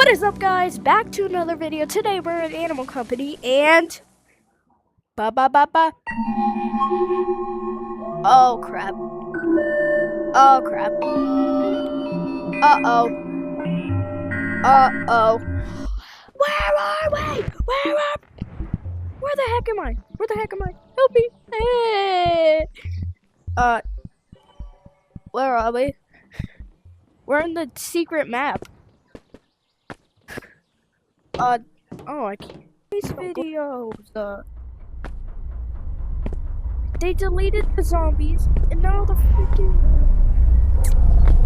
What is up, guys? Back to another video. Today we're at Animal Company and oh crap. Oh crap. Uh-oh. Uh-oh. Where are we? Where the heck am I? Where the heck am I? Help me. Hey. Where are we? We're in the secret map. Oh, I can't. These videos, they deleted the zombies, and now the freaking...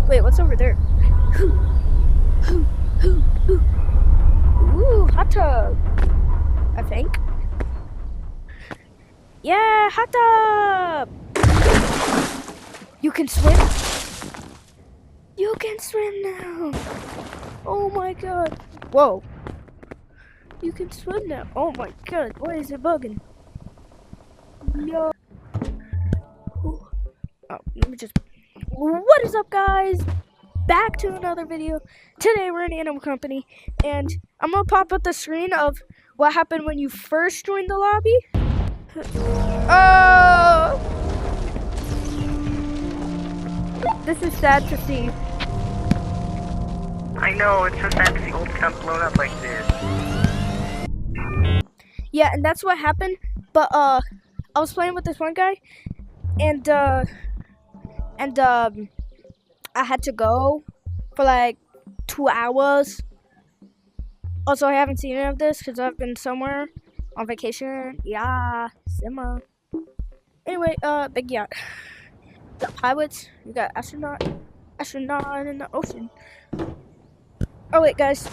Wait, what's over there? Ooh, hot tub. I think. Yeah, hot tub! You can swim? You can swim now! Oh my god. Whoa. You can swim now. Oh my god, why is it bugging? No. Oh, let me just... What is up, guys? Back to another video. Today we're in Animal Company, and I'm gonna pop up the screen of what happened when you first joined the lobby. Oh! This is sad to see. I know, it's so sad to see old stuff blown up like this. Yeah, and that's what happened, but I was playing with this one guy, and I had to go for like 2 hours. Also, I haven't seen any of this because I've been somewhere on vacation. Yeah, simmer. Anyway, big yacht. You got pilots, you got astronaut in the ocean. Oh wait, guys,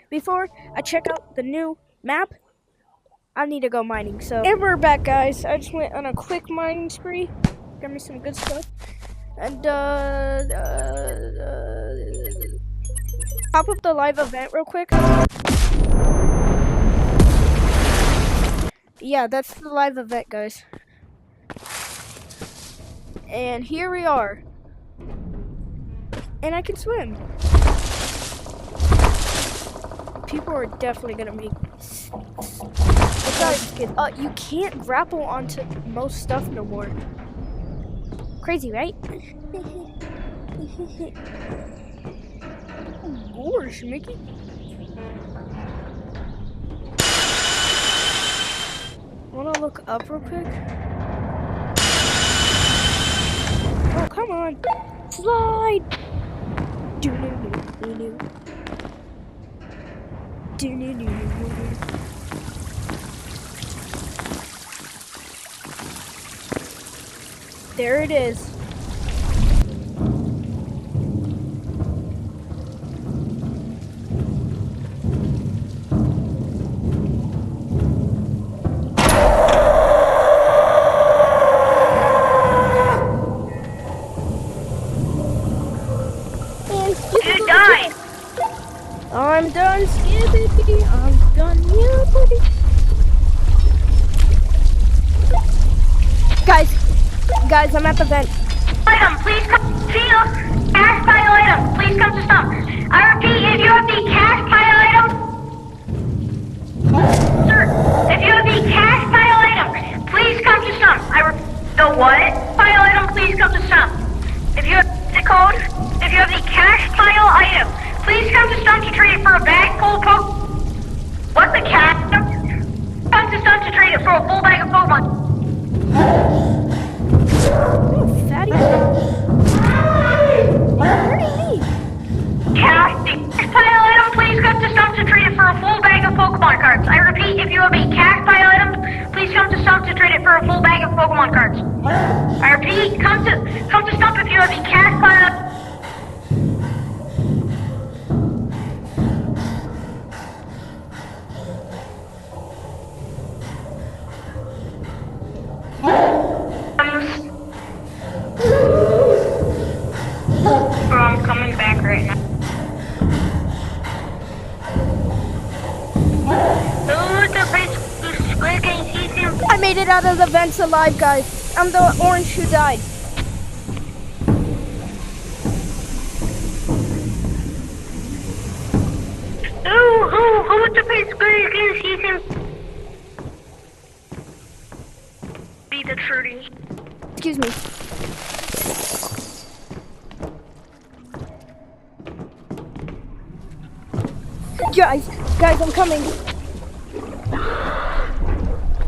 before I check out the new map, I need to go mining, so. And we're back, guys. I just went on a quick mining spree. Got me some good stuff. And, pop up the live event real quick. Yeah, that's the live event, guys. And here we are. And I can swim. People are definitely gonna make... you can't grapple onto most stuff no more. Crazy, right? Oh, gosh, Mickey. Wanna look up real quick? Oh, come on. Slide! There it is. You died! I'm done, Skibbity. I'm done, yeah, buddy. Guys, I'm at the vent. Item, please come to you. Cash pile item, please come to stop. I repeat, if you have the cash pile item, sir, if you have the cash pile item, please come to stop. The what? Pile item, please come to stop. If you have the code, if you have the cash pile item, please come to stop to trade it for a bag full of What's the cash? Come to stop to trade it for a full bag of Pokemon. Oh, fatty. Why are you hurting me? Cash pile item, please come to stop to trade it for a full bag of Pokemon cards. I repeat, if you have a cash pile item, please come to stop to trade it for a full bag of Pokemon cards. I repeat, come to stop if you have a cash pile item. I'm coming back right now. I made it out of the vents alive, guys. I'm the orange who died. Ooh, wants to play Squid Game Season? Be the Trudy. Excuse me. Guys, I'm coming. Who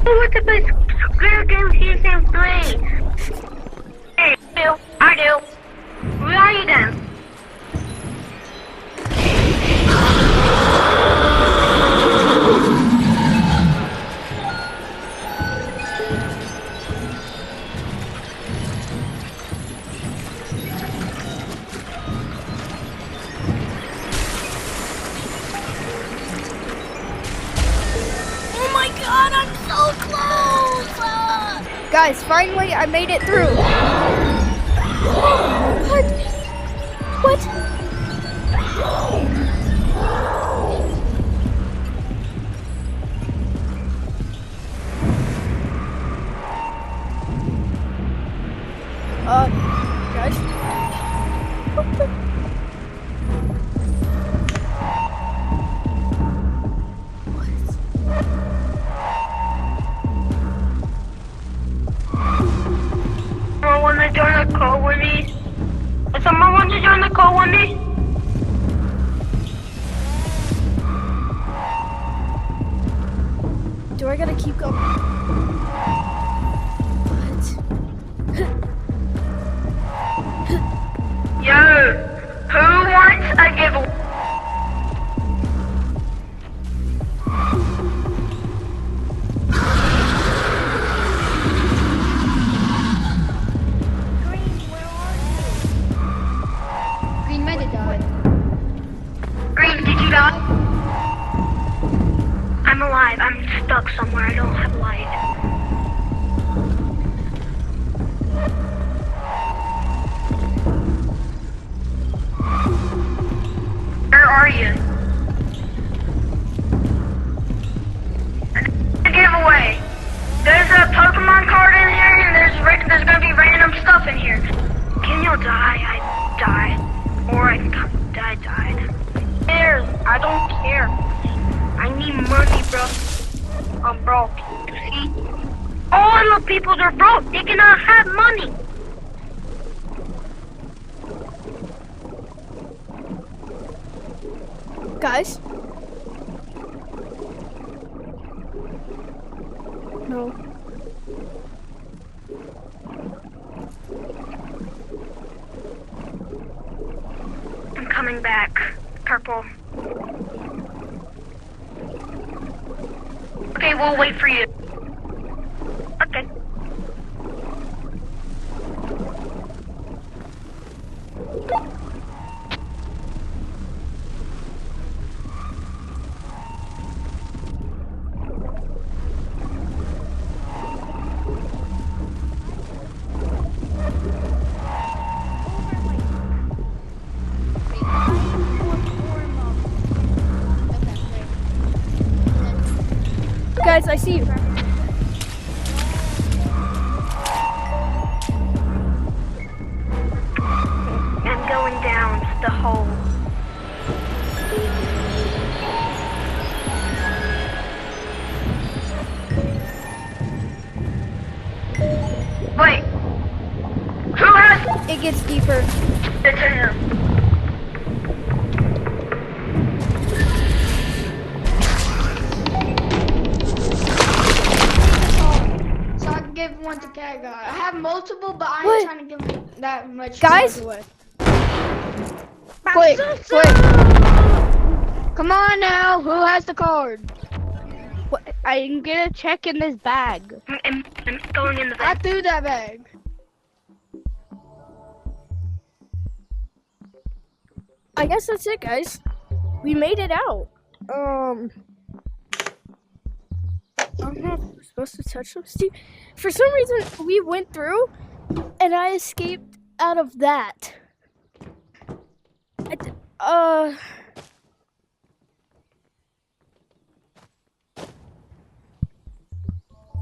wants to play Squid Game Season 3? Hey, I do. Where are you then? Oh my god, I'm so close! Guys, finally I made it through. What? What? Guys? What the? Someone want to join the call with me? Does someone want to join the call with me? Do I gotta keep going? What? Yo, who wants a giveaway? Green might have died. Green, did you die? I'm alive. I'm stuck somewhere. I don't have light. Where are you? A giveaway. There's a Pokemon card in here, and there's gonna be random stuff in here. Can you die? I died. Or I died. I don't care. I need money, bro. I'm broke. You see? All the people are broke. They cannot have money. Guys? No. I'm coming back. Purple. Okay, we'll wait for you. Okay. Guys, I see you. I'm going down the hole. Wait. Who has It gets deeper. it to him? So I can give one to Cat God. I have multiple, but I ain't What? trying to give him that much. Guys? to away. Wait. Come on now, who has the card? What? I'm gonna check in this bag. I'm going in the I back. threw that bag. I guess that's it, guys. We made it out. I'm not supposed to touch them, Steve. For some reason, we went through, and I escaped out of that.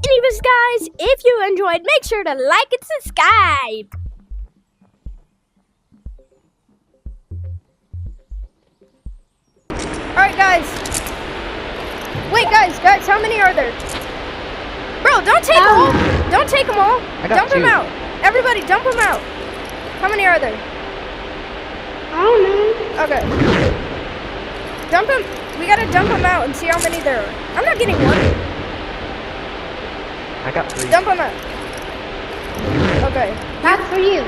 Anyways, guys, if you enjoyed, make sure to like and subscribe. Alright, guys. Wait, guys, how many are there? Bro, don't take them all. Don't take them all. I got Dump them 2. out. Everybody, dump them out. How many are there? I don't know. Okay. Dump them. We gotta dump them out and see how many there are. I'm not getting one. I got 3. Dump them out. Okay. That's for you.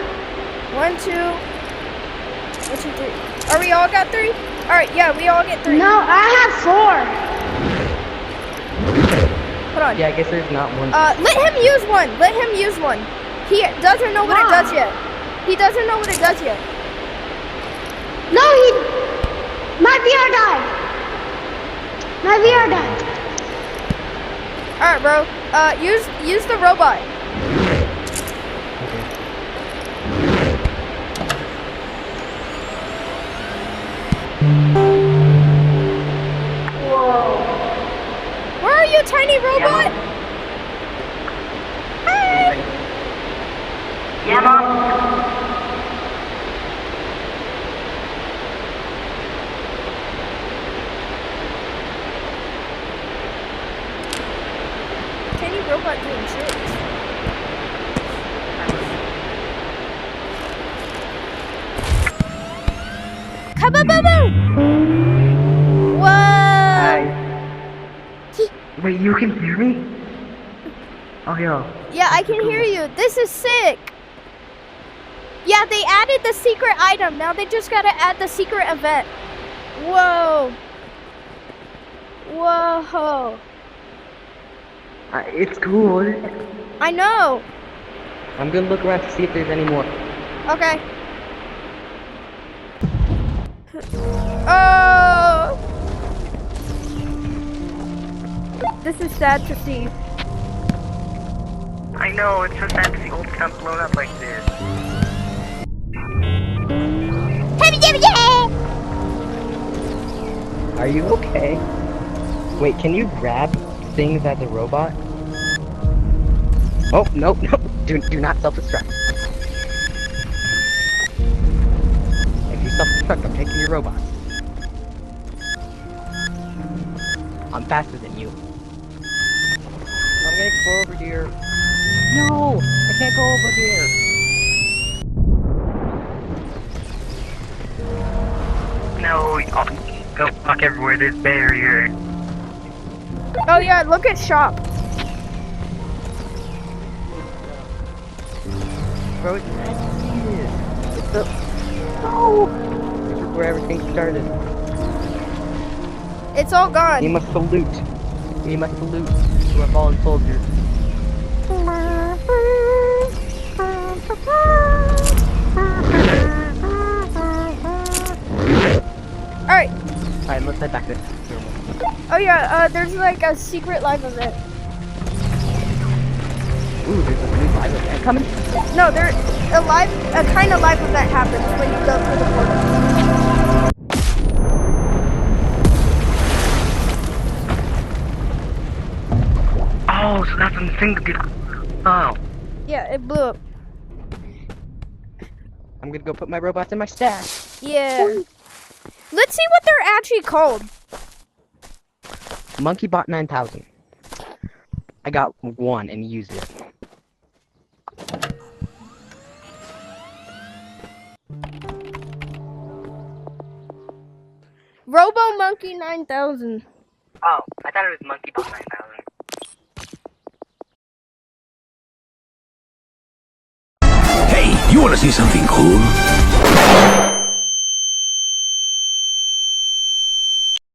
1, 2, 1, 2, 3. Are we all got 3? All right. Yeah, we all get 3. No, I have 4. Hold on. Yeah, I guess there's not one. Let him use one. Let him use one. He doesn't know what it does yet. He doesn't know what it does yet. No, my VR died. My VR died. All right, bro. Use the robot. Where are you, tiny robot? Hey! Yeah, Mom. Tiny robot doing tricks. Kababoo! Whoa! Hi. Wait, you can hear me? Oh, yo. Yeah, I can hear you. This is sick. Yeah, they added the secret item. Now they just gotta add the secret event. Whoa. Whoa. It's cool. I know. I'm gonna look around to see if there's any more. Okay. Oh. This is sad to see. I know, it's so sad to see old stuff blown up like this. Are you okay? Wait, can you grab things as a robot? Oh, nope. Do not self-destruct. If you self-destruct, I'm taking your robots. I'm faster than you. I'm gonna go over here. No! I can't go over here! No, I'll go fuck everywhere, there's barrier. Oh yeah, look at shop. Bro, it's not this. It's the... No! This is where everything started. It's all gone. We must salute. We must salute to our fallen soldiers. Alright. Alright, let's head back to this room. Oh yeah, there's like a secret live event. Ooh, there's a new live event coming. No, a kind of live event happens when you go through the portal. Oh, so that's when the thing get... Oh. Yeah, it blew up. I'm gonna go put my robots in my stash. Yeah. Let's see what they're actually called. MonkeyBot 9000. I got 1 and used it. Robo Monkey 9000. Oh, I thought it was MonkeyBot 9000. Hey, you want to see something cool?